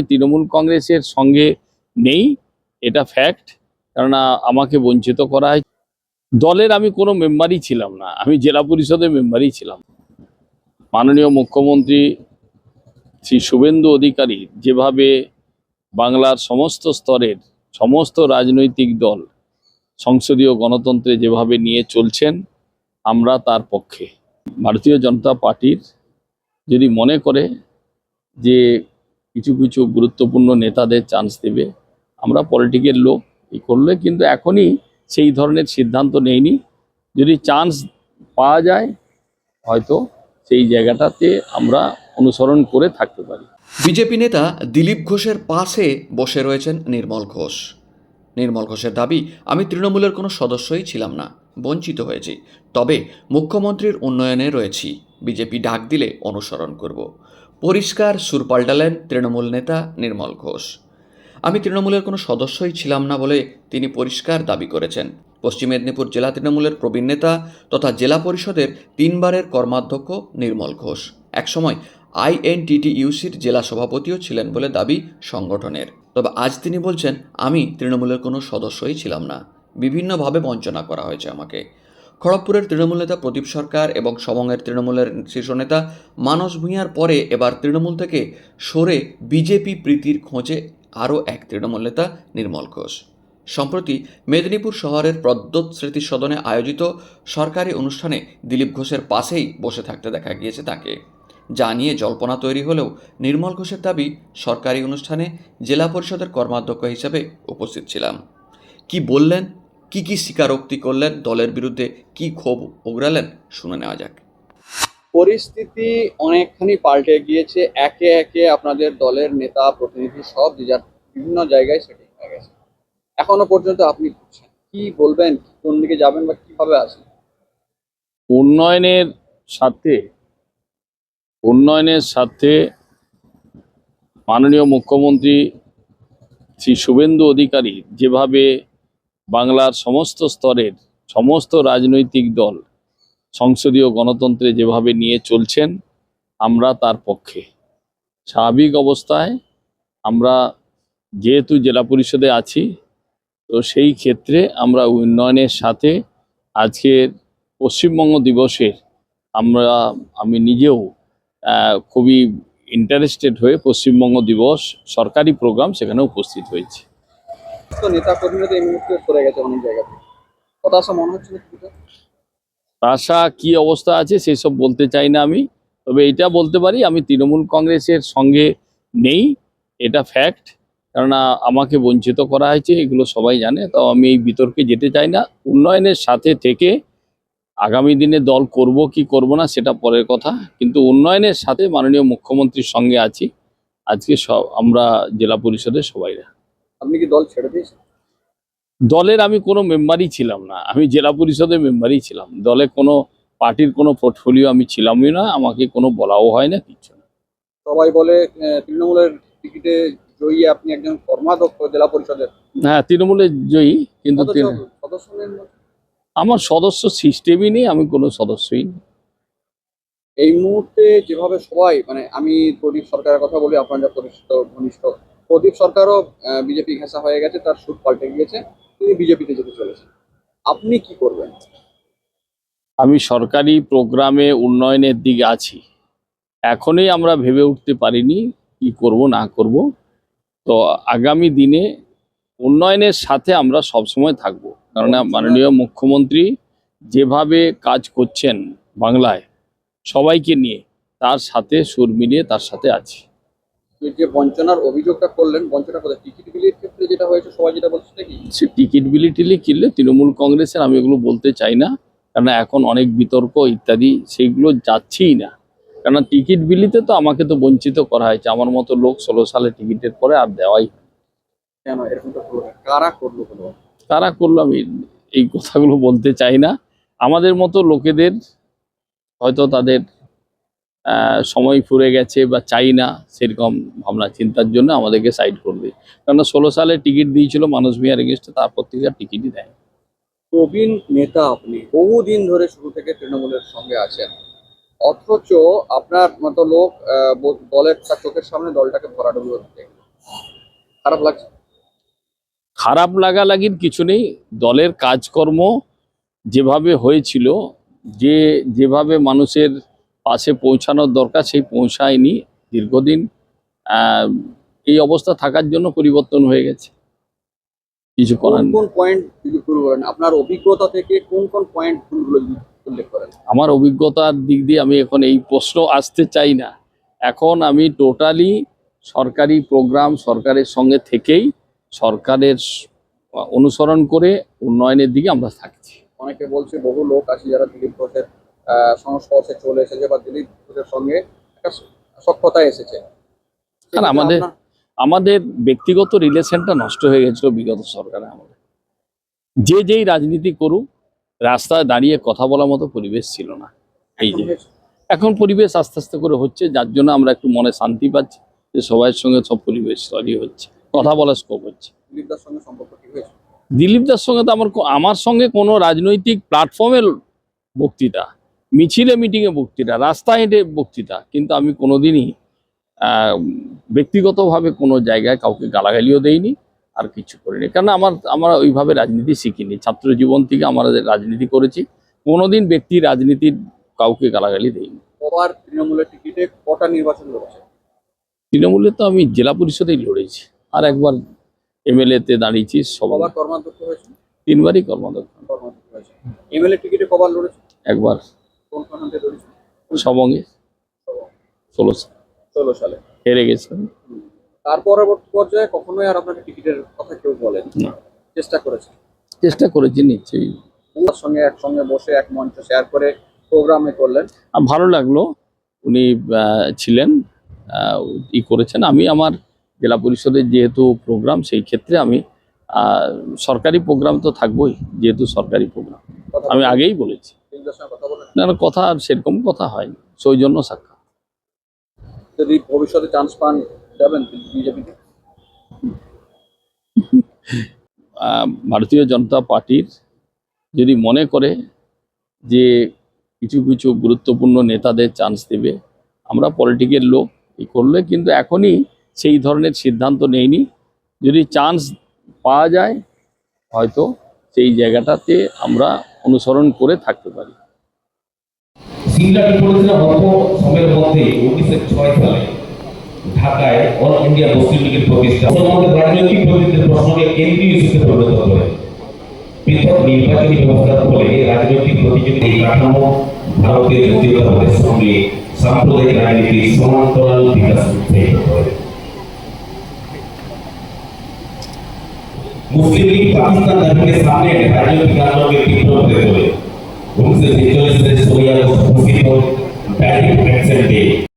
তৃণমূল কংগ্রেসের সঙ্গে নেই, এটা ফ্যাক্ট। কেননা আমাকে বঞ্চিত করা হয়। দলের আমি কোনো মেম্বারই ছিলাম না, আমি জেলা পরিষদের মেম্বারই ছিলাম। মাননীয় মুখ্যমন্ত্রী শ্রী শুভেন্দু অধিকারী যেভাবে বাংলার সমস্ত স্তরের সমস্ত রাজনৈতিক দল সংসদীয় গণতন্ত্রে যেভাবে নিয়ে চলছেন, আমরা তার পক্ষে। ভারতীয় জনতা পার্টির যদি মনে করে যে কিছু কিছু গুরুত্বপূর্ণ নেতাদের চান্স দেবে, আমরা পলিটিক্যাল লোক করলে কিন্তু এখনই সেই ধরনের সিদ্ধান্ত নেইনি। যদি চান্স পাওয়া যায় হয়তো সেই জায়গাটাতে আমরা অনুসরণ করে থাকতে পারি। বিজেপি নেতা দিলীপ ঘোষের পাশে বসে রয়েছেন নির্মল ঘোষ। নির্মল ঘোষের দাবি, আমি তৃণমূলের কোনো সদস্যই ছিলাম না, বঞ্চিত হয়েছি, তবে মুখ্যমন্ত্রীর উন্নয়নে রয়েছি, বিজেপি ডাক দিলে অনুসরণ করব। পরিষ্কার সুর পাল্টালেন তৃণমূল নেতা নির্মল ঘোষ। আমি তৃণমূলের কোনো সদস্যই ছিলাম না বলে তিনি পরিষ্কার দাবি করেছেন। পশ্চিম মেদিনীপুর জেলা তৃণমূলের প্রবীণ নেতা তথা জেলা পরিষদের 3 বারের কর্মাধ্যক্ষ নির্মল ঘোষ একসময় INTTUCর জেলা সভাপতিও ছিলেন বলে দাবি সংগঠনের। তবে আজ তিনি বলছেন, আমি তৃণমূলের কোনো সদস্যই ছিলাম না, বিভিন্নভাবে বঞ্চনা করা হয়েছে আমাকে। খড়গপুরের তৃণমূল নেতা প্রদীপ সরকার এবং সবংয়ের তৃণমূলের শীর্ষ নেতা মানস ভূঁইয়ার পরে এবার তৃণমূল থেকে সরে বিজেপি প্রীতির খোঁজে আরও এক তৃণমূল নেতা নির্মল ঘোষ। সম্প্রতি মেদিনীপুর শহরের প্রদ্যোৎ স্মৃতি সদনে আয়োজিত সরকারি অনুষ্ঠানে দিলীপ ঘোষের পাশেই বসে থাকতে দেখা গিয়েছে তাকে, যা নিয়ে জল্পনা তৈরি হলেও নির্মল ঘোষের দাবি, সরকারি অনুষ্ঠানে জেলা পরিষদের কর্মাধ্যক্ষ হিসেবে উপস্থিত ছিলাম। কি বললেন, কি স্বীকারোক্তি করলেন, দলের বিরুদ্ধে কি ক্ষোভ উগরালেন, শুনে নেওয়া যাক। পরিস্থিতি অনেকখানি পাল্টে গিয়েছে। একে একে আপনাদের দলের নেতা প্রতিনিধি সব যে যার বিভিন্ন জায়গায় সেটিং হয়ে গেছে। এখনো পর্যন্ত আপনি ঘুরছেন, কি বলবেন, কোন দিকে যাবেন বা কিভাবে আসবেন? উন্নয়নের সাথে মাননীয় মুখ্যমন্ত্রী শ্রী শুভেন্দু অধিকারী যেভাবে বাংলার সমস্ত স্তরের সমস্ত রাজনৈতিক দল সংসদীয় গণতন্ত্রে যেভাবে নিয়ে চলছেন, আমরা তার পক্ষে। স্বাভাবিক অবস্থায় আমরা যেহেতু জেলা পরিষদে আছি, তো সেই ক্ষেত্রে আমরা উন্নয়নের সাথে আজকের পশ্চিমবঙ্গ দিবসের আমি নিজেও খুবই ইন্টারেস্টেড হয়ে পশ্চিমবঙ্গ দিবস সরকারি প্রোগ্রাম সেখানে উপস্থিত হয়েছে। তো নেতা কর্মীরা তো এই মুহূর্তে সরে গেছে অনেক জায়গাতে, হতাশা মনে হচ্ছে না কিছুটা? আশা কি অবস্থা আছে সেসব বলতে চাই না আমি, তবে এটা বলতে পারি আমি তৃণমূল কংগ্রেসের সঙ্গে নেই, এটা ফ্যাক্ট। কেননা আমাকে বঞ্চিত করা হয়েছে, এগুলো সবাই জানে। তো আমি এই বিতর্কে যেতে চাই না। উন্নয়নের সাথে থেকে আগামী দিনে দল করব কি করব না সেটা পরের কথা, কিন্তু উন্নয়নের সাথে মাননীয় মুখ্যমন্ত্রীর সঙ্গে আছি আজকে সব আমরা জেলা পরিষদের সবাইরা। আপনি কি দল ছেড়ে দিয়েছেন? দলের আমি কোনো মেম্বারই ছিলাম না, আমি জেলা পরিষদের মেম্বারই ছিলাম। দলে কোনো পার্টির কোনো পোর্টফোলিও আমি ছিলামই না, আমাকে কোনো বলাও হয় না, কিচ্ছু না। সবাই বলে তৃণমূলের টিকিটে জয়ী আপনি একজন কর্মাধ্যক্ষ জেলা পরিষদের। হ্যাঁ, তৃণমূলের জয়ী, কিন্তু সদস্য নেন না। আমার সদস্য সিস্টেমই নেই, আমি কোনো সদস্যই নেই। এই মুহূর্তে যেভাবে সবাই মানে আমি প্রদীপ সরকারের কথা বলি, আপনার যা পরিচিত ঘনিষ্ঠ, প্রদীপ সরকারও বিজেপি ঘেঁষা হয়ে গেছে, তার সুর পাল্টে গিয়েছে, তিনি বিজেপিতে যেতে চলেছেন। আপনি কি করবেন? আমি সরকারি প্রোগ্রামে উন্নয়নের দিকে আছি, এখনই আমরা ভেবে উঠতে পারিনি কি করব না করব। তো আগামী দিনে উন্নয়নের সাথে আমরা সবসময় থাকব, কেননা মাননীয় মুখ্যমন্ত্রী যেভাবে কাজ করছেন বাংলায় সবাইকে নিয়ে, তার সাথে সুর মিলিয়ে তার সাথে আছি। যে বঞ্চনার অভিযোগটা করলেন, বঞ্চনা করে টিকিট বিলির ক্ষেত্রে যেটা হয়েছে সবাই যেটা বলছে নাকি সে টিকিট বিলি টিলি কিনলে তৃণমূল কংগ্রেসের, আমি এগুলো বলতে চাই না, কেননা এখন অনেক বিতর্ক ইত্যাদি সেইগুলো যাচ্ছেই না। কেননা টিকিট বিলিতে তো আমাকে তো বঞ্চিত করা হয়েছে, আমার মতো লোক 16 সালে টিকিটের পরে আর দেওয়াই। কেন এরকমটা করলো, কারা করলো? তারা করলো, আমি এই কথাগুলো বলতে চাই না। আমাদের মতো লোকেদের হয়তো তাদের সময় ফুরে গেছে বা চাই না সেরকম ভাবনা চিন্তার জন্য আমাদেরকে সাইড করবে। কেননা 16 সালে টিকিট দিয়েছিল মানস ভূঁইয়ার এগেনস্টে, তারপর থেকে আর টিকিটই দেয়। প্রবীণ নেতা আপনি, বহুদিন ধরে শুরু থেকে তৃণমূলের সঙ্গে আছেন, অথচ আপনার মতো লোক দলের চোখের সামনে দলটাকে ভরাডুবি হচ্ছে। খারাপ লাগছে? খারাপ লাগালাগির কিছু নেই। দলের কাজকর্ম যেভাবে হয়েছিল, যেভাবে মানুষের পাশে পৌঁছানোর দরকার সেই পৌঁছায়নি। দীর্ঘদিন আহ, এই অবস্থা থাকার জন্য পরিবর্তন হয়ে গেছে, কিছু কোন করার নেই। কোন পয়েন্ট যদি ভুল বলেন, আপনার অভিজ্ঞতা থেকে কোন কোন পয়েন্ট ভুলগুলো যদি উল্লেখ করেন? আমার অভিজ্ঞতার দিক দিয়ে আমি এখন এই প্রশ্ন আসতে চাই না। এখন আমি টোটালি সরকারি প্রোগ্রাম, সরকারের সঙ্গে থেকেই সরকারের অনুসরণ করে উন্নয়নের দিকে আমরা থাকছি। অনেকে বলছে বহু লোক আছে যারা দিলীপ ঘোষের সংস্পর্শে চলে এসেছে বা দিলীপ ঘোষের সঙ্গে একটা সখ্যতায় এসেছে। আর আমাদের ব্যক্তিগত রিলেশনটা নষ্ট হয়ে গেছিল বিগত সরকারে। আমাদের যেই রাজনীতি করুক, রাস্তায় দাঁড়িয়ে কথা বলার মতো পরিবেশ ছিল না। এই যে এখন পরিবেশ আস্তে আস্তে করে হচ্ছে, যার জন্য আমরা একটু মনে শান্তি পাচ্ছি যে সবার সঙ্গে সব পরিবেশ তৈরি হচ্ছে, কথা বলার স্কোপ হচ্ছে। দিলীপ দার সঙ্গে সম্পর্ক ঠিক হয়েছে? দিলীপ দার সঙ্গে তো আমার সঙ্গে কোনো রাজনৈতিক প্ল্যাটফর্মে বক্তৃতা, মিছিলে মিটিংয়ে বক্তৃতা, রাস্তায় হেঁটে বক্তৃতা, কিন্তু আমি কোনোদিনই ব্যক্তিগতভাবে কোনো জায়গায় কাউকে গালাগালিও দেইনি, আর কিছু করিনি। কারণ আমরা ওইভাবে রাজনীতি শিখিনি। ছাত্র জীবন থেকে আমরা রাজনীতি করেছি, কোনোদিন ব্যক্তি রাজনীতির কাউকে গালাগালি দেইনি। কবার তৃণমূলের টিকিটে কটা নির্বাচন লড়েছে? তৃণমূলে তো আমি জেলা পরিষদেই লড়েছি, আর একবার MLA তে দাঁড়িয়েছি, কবার কর্মাধ্যক্ষ হয়েছে? 3বারই কর্মাধ্যক্ষ। কর্মাধ্যক্ষ হয়েছে। এমএলএ টিকিটে কবার লড়েছে? একবার কোন প্রান্তে লড়েছে? সবঙ্গে 16 সালে হেরে গেছে। তার পরবর্তী পর্যায়ে কখনোই আর আপনাকে টিকিটের কথা কেউ বলেন? না। চেষ্টা করেছে? চেষ্টা করেছি নিশ্চয়ই। ওর সঙ্গে একসঙ্গে বসে এক মঞ্চ শেয়ার করে প্রোগ্রামে করলেন, ভালো লাগলো। উনি ছিলেন, করেছেন। আমি আমার জেলা পরিষদের যেহেতু প্রোগ্রাম, সেই ক্ষেত্রে আমি সরকারি প্রোগ্রাম তো থাকবোই, যেহেতু সরকারি প্রোগ্রাম কথা আমি বলেন? আগেই বলেছি। দিলীপদার সঙ্গে কথা বলেন? না, কথা আর সেরকম কথা হয়নি, সৌজন্য সাক্ষাৎ। যদি ভবিষ্যতে চান্স পান যাবেন বিজেপিতে? ভারতীয় জনতা পার্টির যদি মনে করে যে কিছু কিছু গুরুত্বপূর্ণ নেতাদের চান্স দেবে, আমরা পলিটিক্যাল লোক করলে, কিন্তু এখনই সেই ধরনের সিদ্ধান্ত নেইনি। যদি চান্স পাওয়া যায় হয়তো সেই জায়গাটাতে আমরা অনুসরণ করে থাকতে পারি। সিংলাটি পড়েছিল অল্প সময়ের মধ্যে 1906 সালে ঢাকায় অল ইন্ডিয়া মুসলিম লীগের প্রতিষ্ঠা। মুসলমানদের রাজনৈতিক প্রতিনিধিত্বের প্রশ্নকে কেন্দ্রীয় ইস্যুতে পরিণত করে। পৃথক নির্বাচনী ব্যবস্থার ফলে রাজনৈতিক প্রতিযোগিতা এই কাঠামো ভারতের জাতীয়তাবাদের সঙ্গে সাম্প্রদায়িক রাজনীতির সমান্তরাল বিকাশ উৎসাহিত করে। মুসলিম লীগ পাকিস্তান দাবিকে সামনে রাজনৈতিক আন্দোলনকে তীব্র করে তোলে। 1946 সালে সোরিয়া ঘোষিত ডাইরেক্ট অ্যাকশন ডে